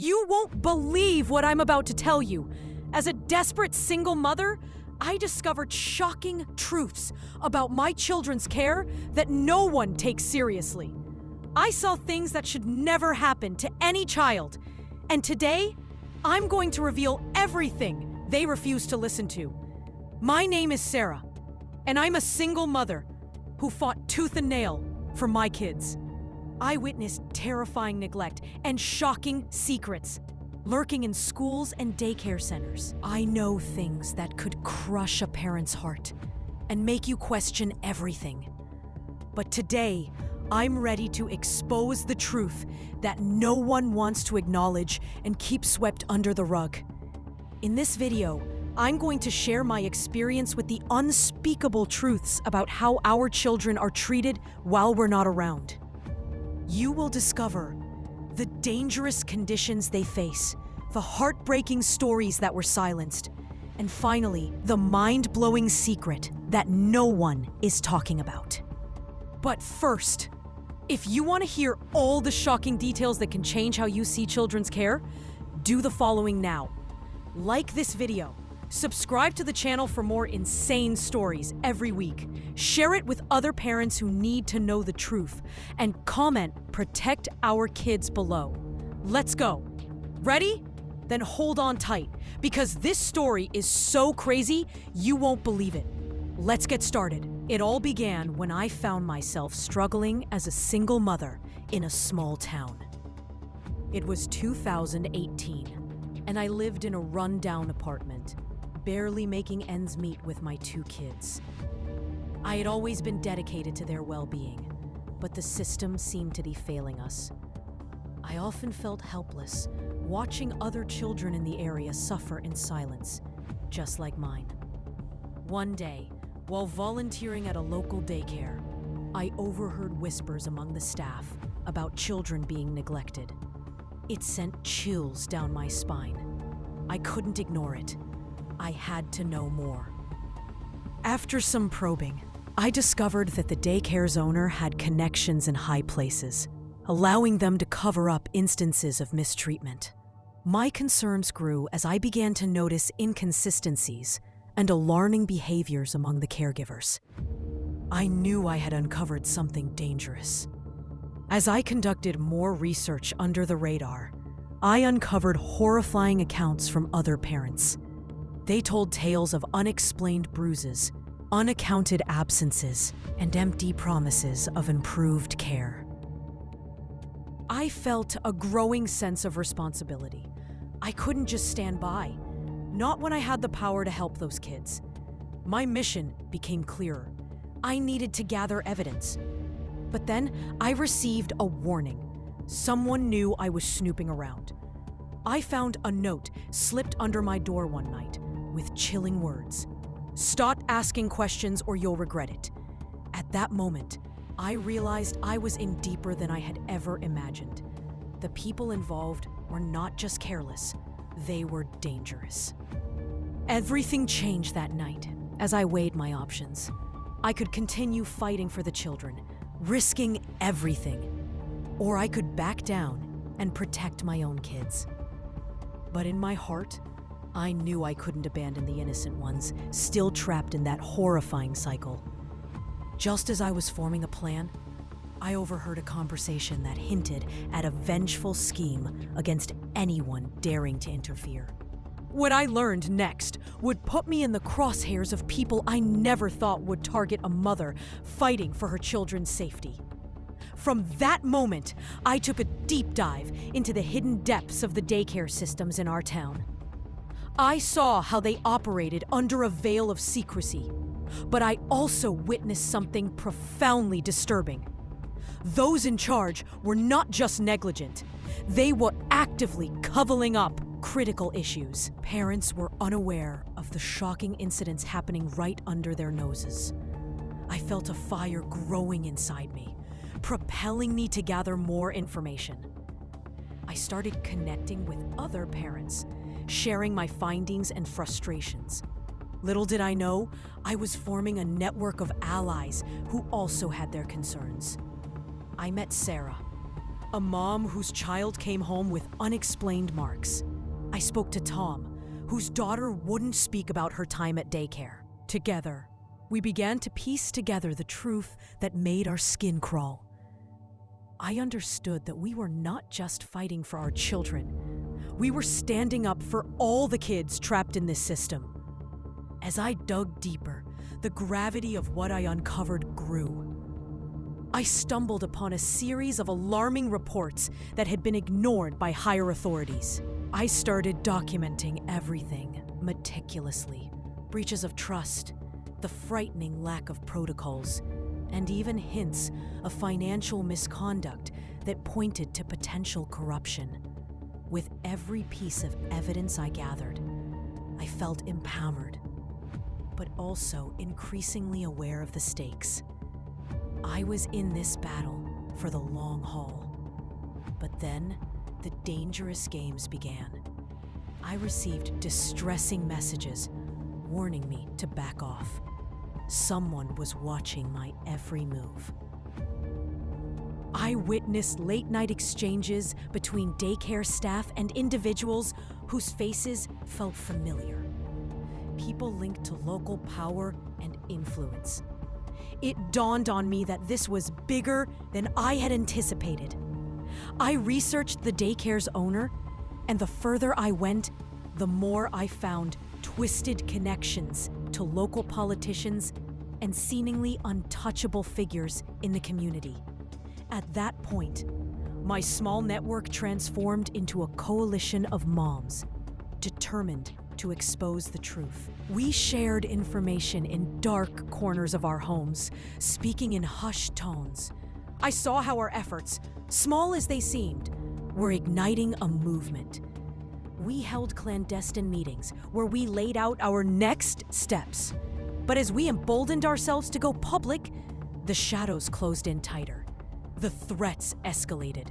You won't believe what I'm about to tell you. As a desperate single mother, I discovered shocking truths about my children's care that no one takes seriously. I saw things that should never happen to any child. And today, I'm going to reveal everything they refuse to listen to. My name is Sarah, and I'm a single mother who fought tooth and nail for my kids. I witnessed terrifying neglect and shocking secrets lurking in schools and daycare centers. I know things that could crush a parent's heart and make you question everything. But today, I'm ready to expose the truth that no one wants to acknowledge and keep swept under the rug. In this video, I'm going to share my experience with the unspeakable truths about how our children are treated while we're not around. You will discover the dangerous conditions they face, the heartbreaking stories that were silenced, and finally, the mind-blowing secret that no one is talking about. But first, if you want to hear all the shocking details that can change how you see children's care, do the following now. Like this video, subscribe to the channel for more insane stories every week, share it with other parents who need to know the truth, and comment "Protect our kids" below. Let's go. Ready? Then hold on tight, because this story is so crazy you won't believe it. Let's get started. It all began when I found myself struggling as a single mother in a small town. It was 2018, and I lived in a run-down apartment, barely making ends meet with my 2 kids. I had always been dedicated to their well-being, but the system seemed to be failing us. I often felt helpless, watching other children in the area suffer in silence, just like mine. One day, while volunteering at a local daycare, I overheard whispers among the staff about children being neglected. It sent chills down my spine. I couldn't ignore it. I had to know more. After some probing, I discovered that the daycare's owner had connections in high places, allowing them to cover up instances of mistreatment. My concerns grew as I began to notice inconsistencies and alarming behaviors among the caregivers. I knew I had uncovered something dangerous. As I conducted more research under the radar, I uncovered horrifying accounts from other parents. They told tales of unexplained bruises, unaccounted absences, and empty promises of improved care. I felt a growing sense of responsibility. I couldn't just stand by, not when I had the power to help those kids. My mission became clearer. I needed to gather evidence. But then I received a warning. Someone knew I was snooping around. I found a note slipped under my door one night with chilling words. "Stop asking questions or you'll regret it." At that moment, I realized I was in deeper than I had ever imagined. The people involved were not just careless, they were dangerous. Everything changed that night as I weighed my options. I could continue fighting for the children, risking everything, or I could back down and protect my own kids. But in my heart, I knew I couldn't abandon the innocent ones, still trapped in that horrifying cycle. Just as I was forming a plan, I overheard a conversation that hinted at a vengeful scheme against anyone daring to interfere. What I learned next would put me in the crosshairs of people I never thought would target a mother fighting for her children's safety. From that moment, I took a deep dive into the hidden depths of the daycare systems in our town. I saw how they operated under a veil of secrecy, but I also witnessed something profoundly disturbing. Those in charge were not just negligent, they were actively covering up critical issues. Parents were unaware of the shocking incidents happening right under their noses. I felt a fire growing inside me, propelling me to gather more information. I started connecting with other parents, sharing my findings and frustrations. Little did I know, I was forming a network of allies who also had their concerns. I met Sarah, A mom whose child came home with unexplained marks. I spoke to Tom, whose daughter wouldn't speak about her time at daycare. Together, we began to piece together the truth that made our skin crawl. I understood that we were not just fighting for our children. We were standing up for all the kids trapped in this system. As I dug deeper, the gravity of what I uncovered grew. I stumbled upon a series of alarming reports that had been ignored by higher authorities. I started documenting everything meticulously. Breaches of trust, the frightening lack of protocols, and even hints of financial misconduct that pointed to potential corruption. With every piece of evidence I gathered, I felt empowered, but also increasingly aware of the stakes. I was in this battle for the long haul. But then, the dangerous games began. I received distressing messages warning me to back off. Someone was watching my every move. I witnessed late-night exchanges between daycare staff and individuals whose faces felt familiar. People linked to local power and influence. It dawned on me that this was bigger than I had anticipated. I researched the daycare's owner, and the further I went, the more I found twisted connections to local politicians and seemingly untouchable figures in the community. At that point, my small network transformed into a coalition of moms, determined to expose the truth. We shared information in dark corners of our homes, speaking in hushed tones. I saw how our efforts, small as they seemed, were igniting a movement. We held clandestine meetings where we laid out our next steps. But as we emboldened ourselves to go public, the shadows closed in tighter. The threats escalated.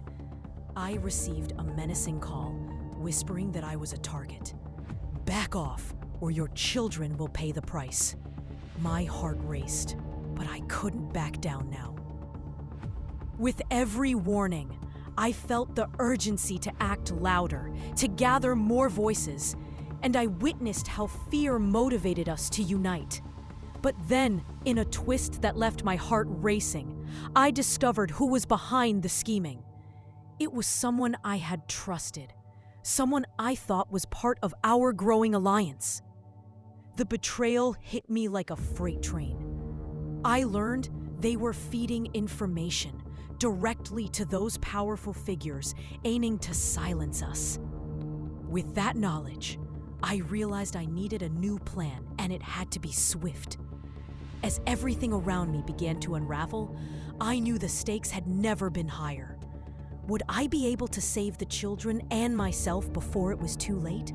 I received a menacing call, whispering that I was a target. Back off, or your children will pay the price. My heart raced, but I couldn't back down now. With every warning, I felt the urgency to act louder, to gather more voices, and I witnessed how fear motivated us to unite. But then, in a twist that left my heart racing, I discovered who was behind the scheming. It was someone I had trusted, someone I thought was part of our growing alliance. The betrayal hit me like a freight train. I learned they were feeding information directly to those powerful figures aiming to silence us. With that knowledge, I realized I needed a new plan, and it had to be swift. As everything around me began to unravel, I knew the stakes had never been higher. Would I be able to save the children and myself before it was too late?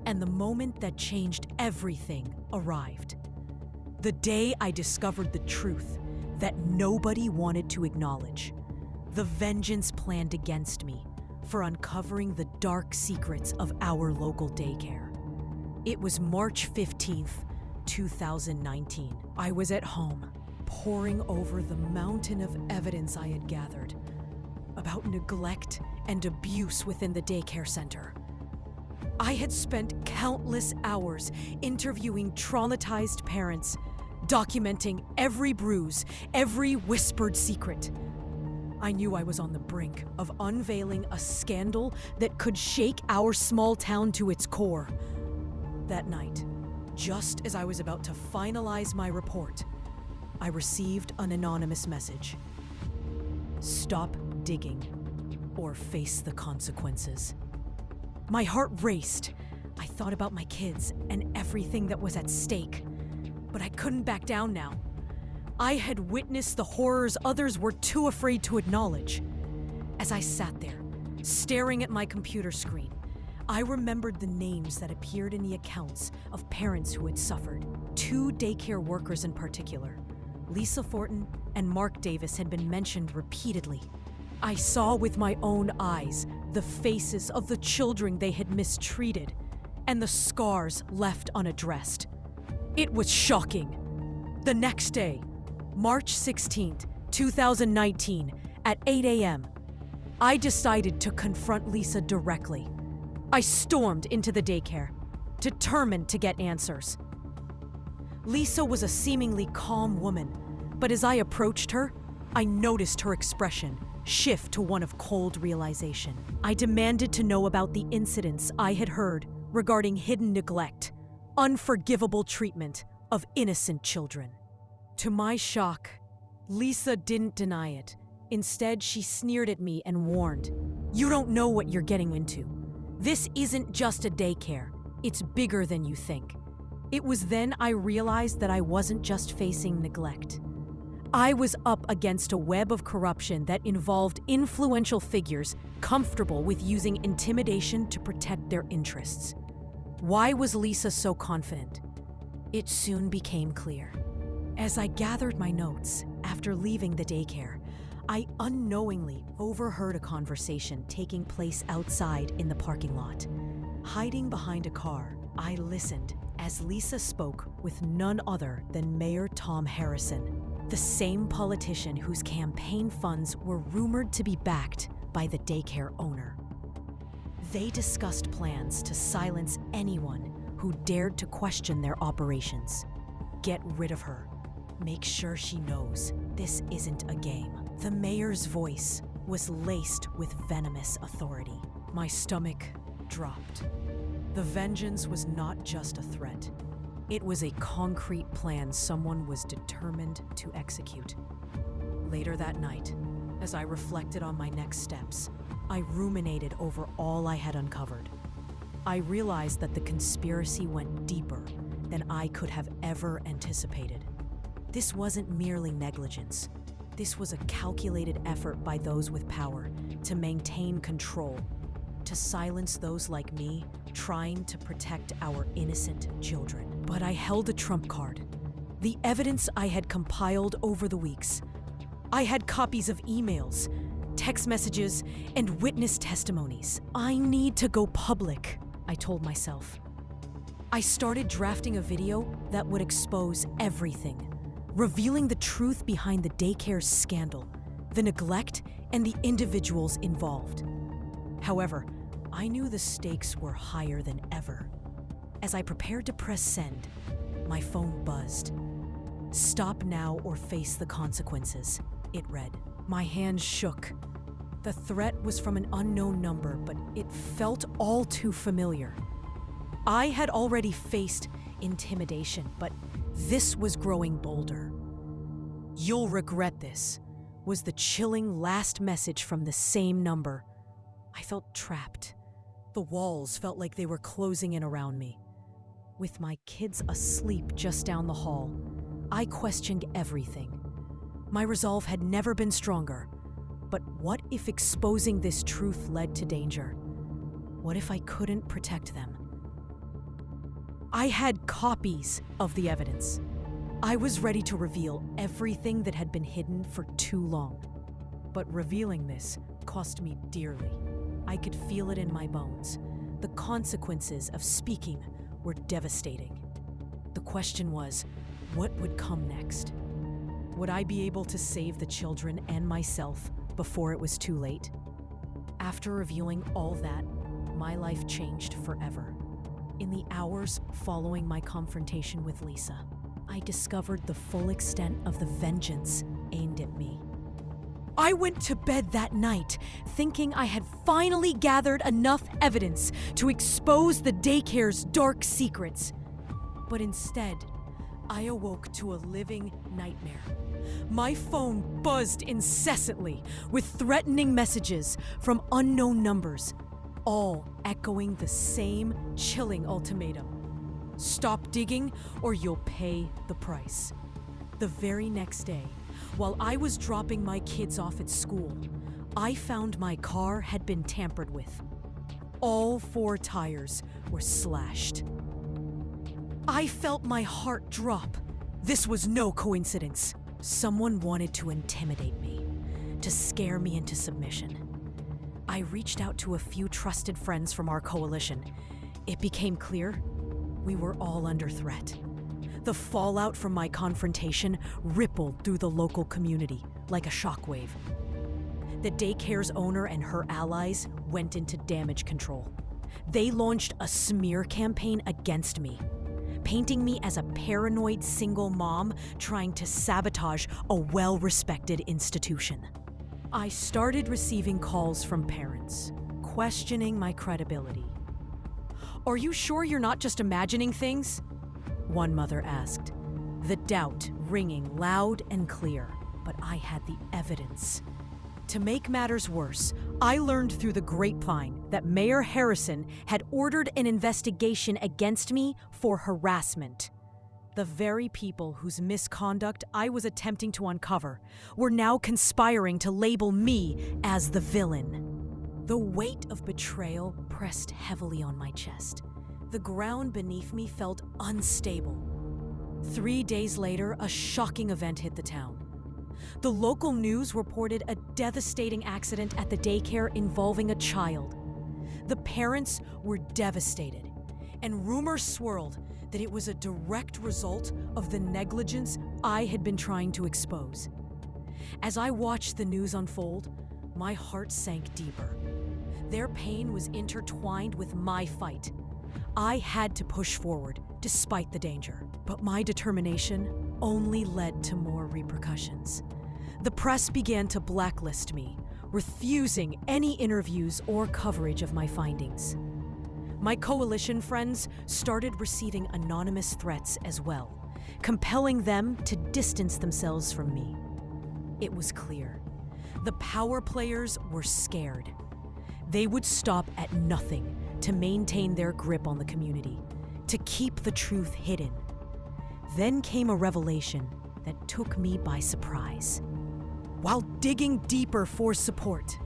And the moment that changed everything arrived. The day I discovered the truth that nobody wanted to acknowledge. The vengeance planned against me for uncovering the dark secrets of our local daycare. It was March 15th, 2019. I was at home, poring over the mountain of evidence I had gathered about neglect and abuse within the daycare center. I had spent countless hours interviewing traumatized parents, documenting every bruise, every whispered secret. I knew I was on the brink of unveiling a scandal that could shake our small town to its core. That night, just as I was about to finalize my report, I received an anonymous message. Stop digging, or face the consequences. My heart raced. I thought about my kids and everything that was at stake. But I couldn't back down now. I had witnessed the horrors others were too afraid to acknowledge. As I sat there, staring at my computer screen, I remembered the names that appeared in the accounts of parents who had suffered. 2 daycare workers in particular, Lisa Fortin and Mark Davis, had been mentioned repeatedly. I saw with my own eyes the faces of the children they had mistreated and the scars left unaddressed. It was shocking. The next day, March 16th, 2019, at 8 a.m., I decided to confront Lisa directly. I stormed into the daycare, determined to get answers. Lisa was a seemingly calm woman, but as I approached her, I noticed her expression shift to one of cold realization. I demanded to know about the incidents I had heard regarding hidden neglect, unforgivable treatment of innocent children. To my shock, Lisa didn't deny it. Instead, she sneered at me and warned, "You don't know what you're getting into. This isn't just a daycare. It's bigger than you think." It was then I realized that I wasn't just facing neglect. I was up against a web of corruption that involved influential figures comfortable with using intimidation to protect their interests. Why was Lisa so confident? It soon became clear. As I gathered my notes after leaving the daycare, I unknowingly overheard a conversation taking place outside in the parking lot. Hiding behind a car, I listened as Lisa spoke with none other than Mayor Tom Harrison, the same politician whose campaign funds were rumored to be backed by the daycare owner. They discussed plans to silence anyone who dared to question their operations. Get rid of her. Make sure she knows this isn't a game. The mayor's voice was laced with venomous authority. My stomach dropped. The vengeance was not just a threat. It was a concrete plan someone was determined to execute. Later that night, as I reflected on my next steps, I ruminated over all I had uncovered. I realized that the conspiracy went deeper than I could have ever anticipated. This wasn't merely negligence. This was a calculated effort by those with power to maintain control, to silence those like me trying to protect our innocent children. But I held a trump card. The evidence I had compiled over the weeks. I had copies of emails, text messages, and witness testimonies. I need to go public, I told myself. I started drafting a video that would expose everything, revealing the truth behind the daycare's scandal, the neglect, and the individuals involved. However, I knew the stakes were higher than ever. As I prepared to press send, my phone buzzed. "Stop now or face the consequences," it read. My hands shook. The threat was from an unknown number, but it felt all too familiar. I had already faced intimidation, but this was growing bolder. "You'll regret this," was the chilling last message from the same number. I felt trapped. The walls felt like they were closing in around me. With my kids asleep just down the hall, I questioned everything. My resolve had never been stronger. But what if exposing this truth led to danger? What if I couldn't protect them? I had copies of the evidence. I was ready to reveal everything that had been hidden for too long. But revealing this cost me dearly. I could feel it in my bones. The consequences of speaking were devastating. The question was, what would come next? Would I be able to save the children and myself before it was too late? After revealing all that, my life changed forever. In the hours following my confrontation with Lisa, I discovered the full extent of the vengeance aimed at me. I went to bed that night thinking I had finally gathered enough evidence to expose the daycare's dark secrets. But instead, I awoke to a living nightmare. My phone buzzed incessantly with threatening messages from unknown numbers, all echoing the same chilling ultimatum. Stop digging or you'll pay the price. The very next day, while I was dropping my kids off at school, I found my car had been tampered with. All 4 tires were slashed. I felt my heart drop. This was no coincidence. Someone wanted to intimidate me, to scare me into submission. I reached out to a few trusted friends from our coalition. It became clear we were all under threat. The fallout from my confrontation rippled through the local community like a shockwave. the daycare's owner and her allies went into damage control. They launched a smear campaign against me, painting me as a paranoid single mom trying to sabotage a well-respected institution. I started receiving calls from parents, questioning my credibility. "Are you sure you're not just imagining things?" one mother asked, the doubt ringing loud and clear, but I had the evidence. To make matters worse, I learned through the grapevine that Mayor Harrison had ordered an investigation against me for harassment. The very people whose misconduct I was attempting to uncover were now conspiring to label me as the villain. The weight of betrayal pressed heavily on my chest. The ground beneath me felt unstable. 3 days later, a shocking event hit the town. The local news reported a devastating accident at the daycare involving a child. The parents were devastated, and rumors swirled that it was a direct result of the negligence I had been trying to expose. As I watched the news unfold, my heart sank deeper. Their pain was intertwined with my fight. I had to push forward, despite the danger. But my determination only led to more repercussions. The press began to blacklist me, refusing any interviews or coverage of my findings. My coalition friends started receiving anonymous threats as well, compelling them to distance themselves from me. It was clear. The power players were scared. They would stop at nothing to maintain their grip on the community, to keep the truth hidden. Then came a revelation that took me by surprise. While digging deeper for support,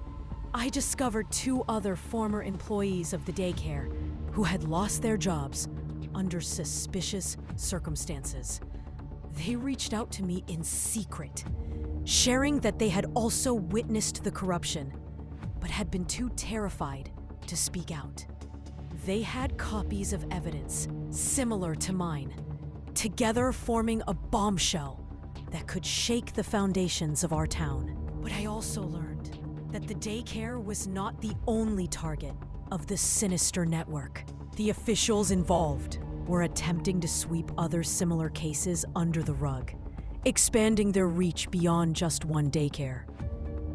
I discovered 2 other former employees of the daycare who had lost their jobs under suspicious circumstances. They reached out to me in secret, sharing that they had also witnessed the corruption, but had been too terrified to speak out. They had copies of evidence similar to mine, together forming a bombshell that could shake the foundations of our town. But I also learned that the daycare was not the only target of this sinister network. The officials involved were attempting to sweep other similar cases under the rug, expanding their reach beyond just one daycare.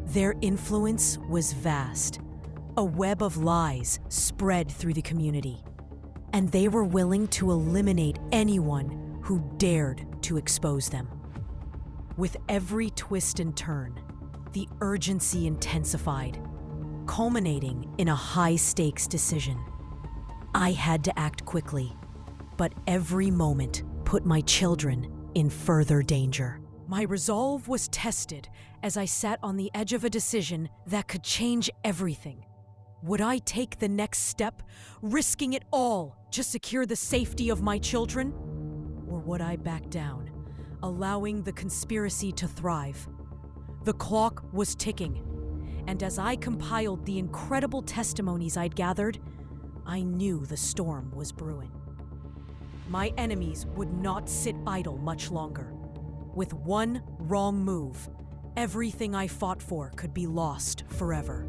Their influence was vast. A web of lies spread through the community, and they were willing to eliminate anyone who dared to expose them. With every twist and turn, the urgency intensified, culminating in a high-stakes decision. I had to act quickly, but every moment put my children in further danger. My resolve was tested as I sat on the edge of a decision that could change everything. Would I take the next step, risking it all to secure the safety of my children? Or would I back down, allowing the conspiracy to thrive? The clock was ticking, and as I compiled the incredible testimonies I'd gathered, I knew the storm was brewing. My enemies would not sit idle much longer. With one wrong move, everything I fought for could be lost forever.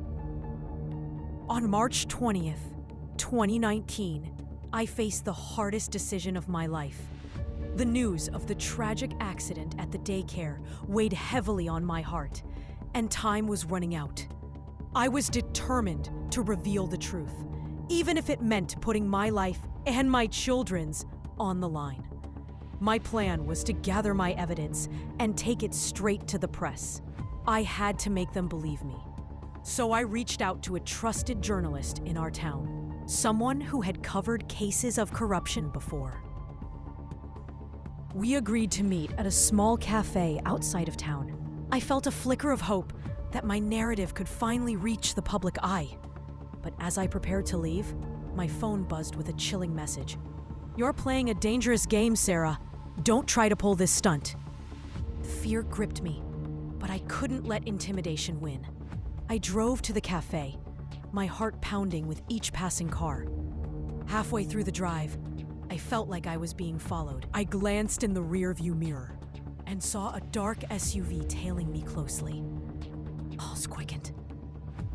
On March 20th, 2019, I faced the hardest decision of my life. The news of the tragic accident at the daycare weighed heavily on my heart, and time was running out. I was determined to reveal the truth, even if it meant putting my life and my children's on the line. My plan was to gather my evidence and take it straight to the press. I had to make them believe me. So I reached out to a trusted journalist in our town, someone who had covered cases of corruption before. We agreed to meet at a small cafe outside of town. I felt a flicker of hope that my narrative could finally reach the public eye. But as I prepared to leave, my phone buzzed with a chilling message. "You're playing a dangerous game, Sarah. Don't try to pull this stunt." Fear gripped me, but I couldn't let intimidation win. I drove to the cafe, my heart pounding with each passing car. Halfway through the drive, I felt like I was being followed. I glanced in the rearview mirror and saw a dark SUV tailing me closely. Pulse quickened.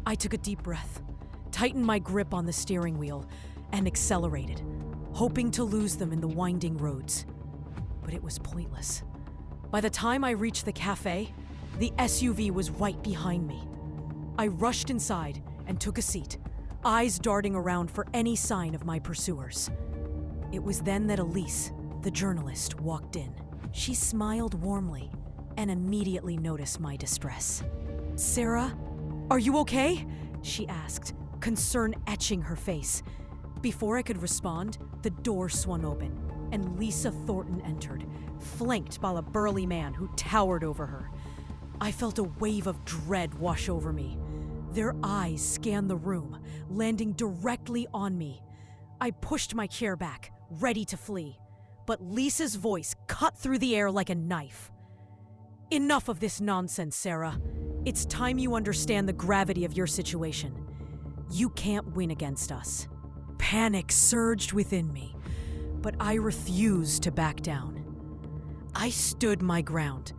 I took a deep breath, tightened my grip on the steering wheel, and accelerated, hoping to lose them in the winding roads. But it was pointless. By the time I reached the cafe, the SUV was right behind me. I rushed inside and took a seat, eyes darting around for any sign of my pursuers. It was then that Elise, the journalist, walked in. She smiled warmly and immediately noticed my distress. "Sarah, are you okay?" she asked, concern etching her face. Before I could respond, the door swung open, and Lisa Thornton entered, flanked by a burly man who towered over her. I felt a wave of dread wash over me. Their eyes scanned the room, landing directly on me. I pushed my chair back, ready to flee, but Lisa's voice cut through the air like a knife. "Enough of this nonsense, Sarah. It's time you understand the gravity of your situation. You can't win against us." Panic surged within me, but I refused to back down. I stood my ground.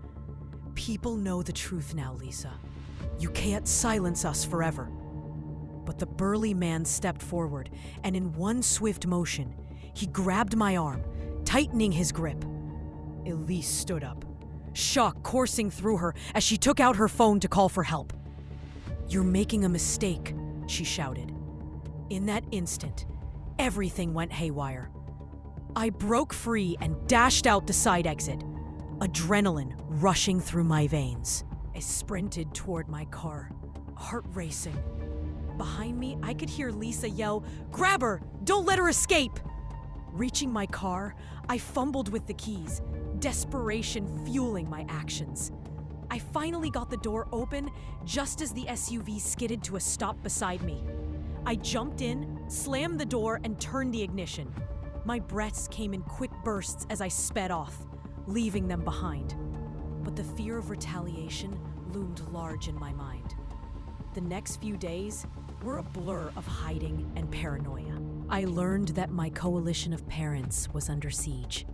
"People know the truth now, Lisa. You can't silence us forever." But the burly man stepped forward, and in one swift motion, he grabbed my arm, tightening his grip. Elise stood up, shock coursing through her as she took out her phone to call for help. "You're making a mistake," she shouted. In that instant, everything went haywire. I broke free and dashed out the side exit, adrenaline rushing through my veins. I sprinted toward my car, heart racing. Behind me, I could hear Lisa yell, "Grab her! Don't let her escape!" Reaching my car, I fumbled with the keys, desperation fueling my actions. I finally got the door open just as the SUV skidded to a stop beside me. I jumped in, slammed the door, and turned the ignition. My breaths came in quick bursts as I sped off, leaving them behind. But the fear of retaliation loomed large in my mind. The next few days were a blur of hiding and paranoia. I learned that my coalition of parents was under siege.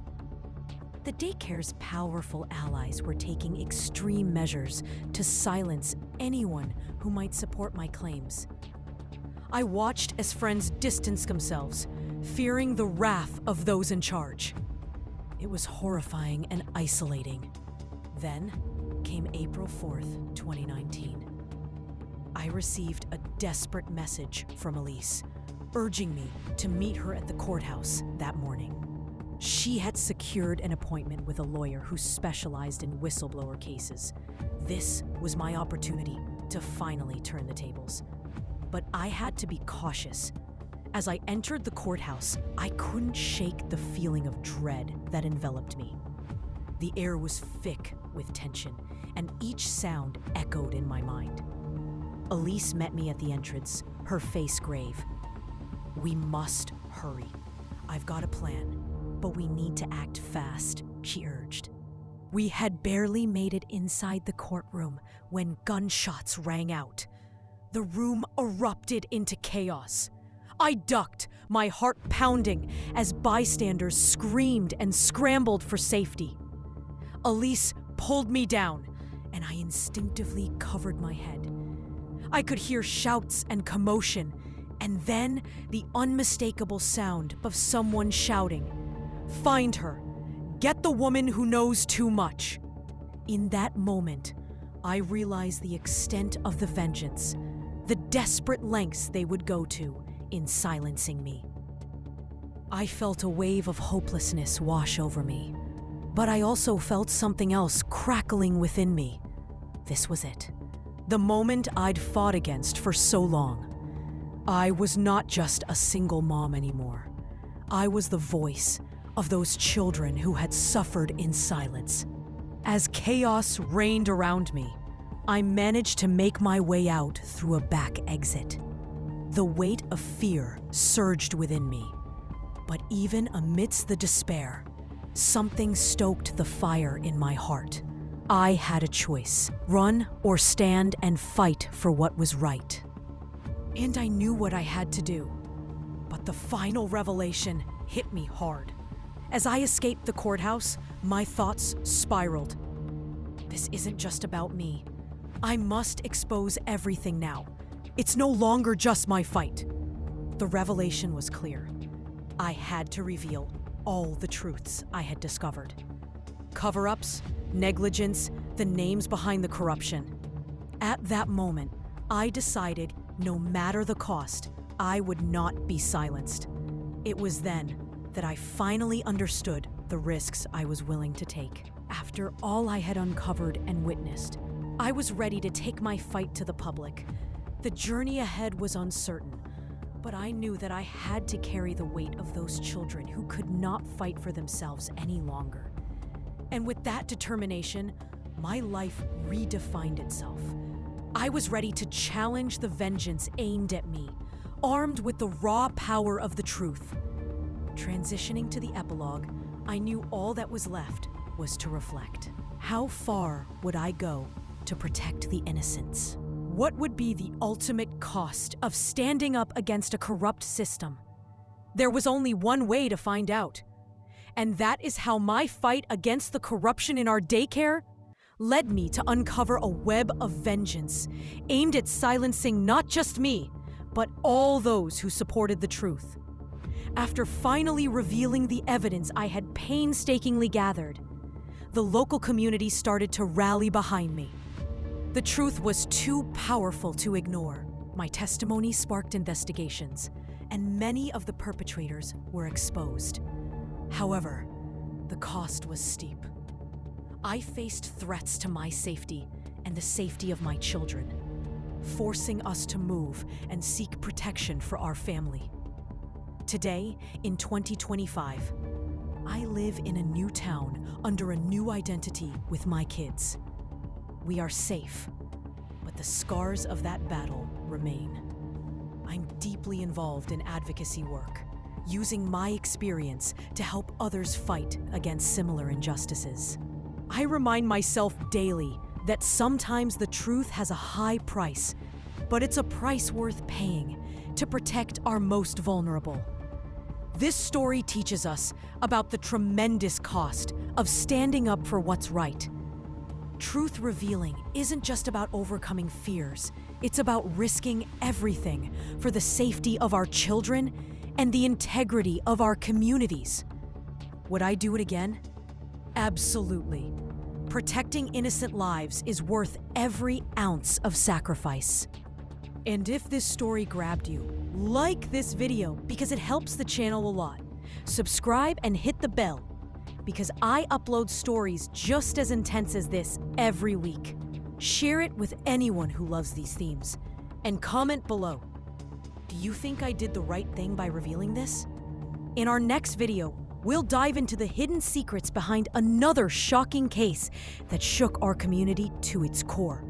The daycare's powerful allies were taking extreme measures to silence anyone who might support my claims. I watched as friends distanced themselves, fearing the wrath of those in charge. It was horrifying and isolating. Then came April 4th, 2019. I received a desperate message from Elise, urging me to meet her at the courthouse that morning. She had secured an appointment with a lawyer who specialized in whistleblower cases. This was my opportunity to finally turn the tables. But I had to be cautious. As I entered the courthouse, I couldn't shake the feeling of dread that enveloped me. The air was thick with tension, and each sound echoed in my mind. Elise met me at the entrance, her face grave. "We must hurry. I've got a plan, but we need to act fast," she urged. We had barely made it inside the courtroom when gunshots rang out. The room erupted into chaos. I ducked, my heart pounding, as bystanders screamed and scrambled for safety. Elise pulled me down, and I instinctively covered my head. I could hear shouts and commotion, and then the unmistakable sound of someone shouting, "Find her! Get the woman who knows too much!" In that moment, I realized the extent of the vengeance, the desperate lengths they would go to in silencing me. I felt a wave of hopelessness wash over me, but I also felt something else crackling within me. This was it, the moment I'd fought against for so long. I was not just a single mom anymore. I was the voice of those children who had suffered in silence. As chaos reigned around me, I managed to make my way out through a back exit. The weight of fear surged within me, but even amidst the despair, something stoked the fire in my heart. I had a choice: run or stand and fight for what was right. And I knew what I had to do, but the final revelation hit me hard. As I escaped the courthouse, my thoughts spiraled. This isn't just about me. I must expose everything now. It's no longer just my fight. The revelation was clear. I had to reveal all the truths I had discovered. Cover-ups, negligence, the names behind the corruption. At that moment, I decided, no matter the cost, I would not be silenced. It was then that I finally understood the risks I was willing to take. After all I had uncovered and witnessed, I was ready to take my fight to the public. The journey ahead was uncertain, but I knew that I had to carry the weight of those children who could not fight for themselves any longer. And with that determination, my life redefined itself. I was ready to challenge the vengeance aimed at me, armed with the raw power of the truth. Transitioning to the epilogue, I knew all that was left was to reflect. How far would I go to protect the innocents? What would be the ultimate cost of standing up against a corrupt system? There was only one way to find out, and that is how my fight against the corruption in our daycare led me to uncover a web of vengeance aimed at silencing not just me, but all those who supported the truth. After finally revealing the evidence I had painstakingly gathered, the local community started to rally behind me. The truth was too powerful to ignore. My testimony sparked investigations, and many of the perpetrators were exposed. However, the cost was steep. I faced threats to my safety and the safety of my children, forcing us to move and seek protection for our family. Today, in 2025, I live in a new town under a new identity with my kids. We are safe, but the scars of that battle remain. I'm deeply involved in advocacy work, using my experience to help others fight against similar injustices. I remind myself daily that sometimes the truth has a high price, but it's a price worth paying to protect our most vulnerable. This story teaches us about the tremendous cost of standing up for what's right. Truth revealing isn't just about overcoming fears. It's about risking everything for the safety of our children and the integrity of our communities. Would I do it again? Absolutely. Protecting innocent lives is worth every ounce of sacrifice. And if this story grabbed you, like this video because it helps the channel a lot. Subscribe and hit the bell because I upload stories just as intense as this every week. Share it with anyone who loves these themes. And comment below. Do you think I did the right thing by revealing this? In our next video, we'll dive into the hidden secrets behind another shocking case that shook our community to its core.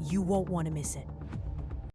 You won't want to miss it.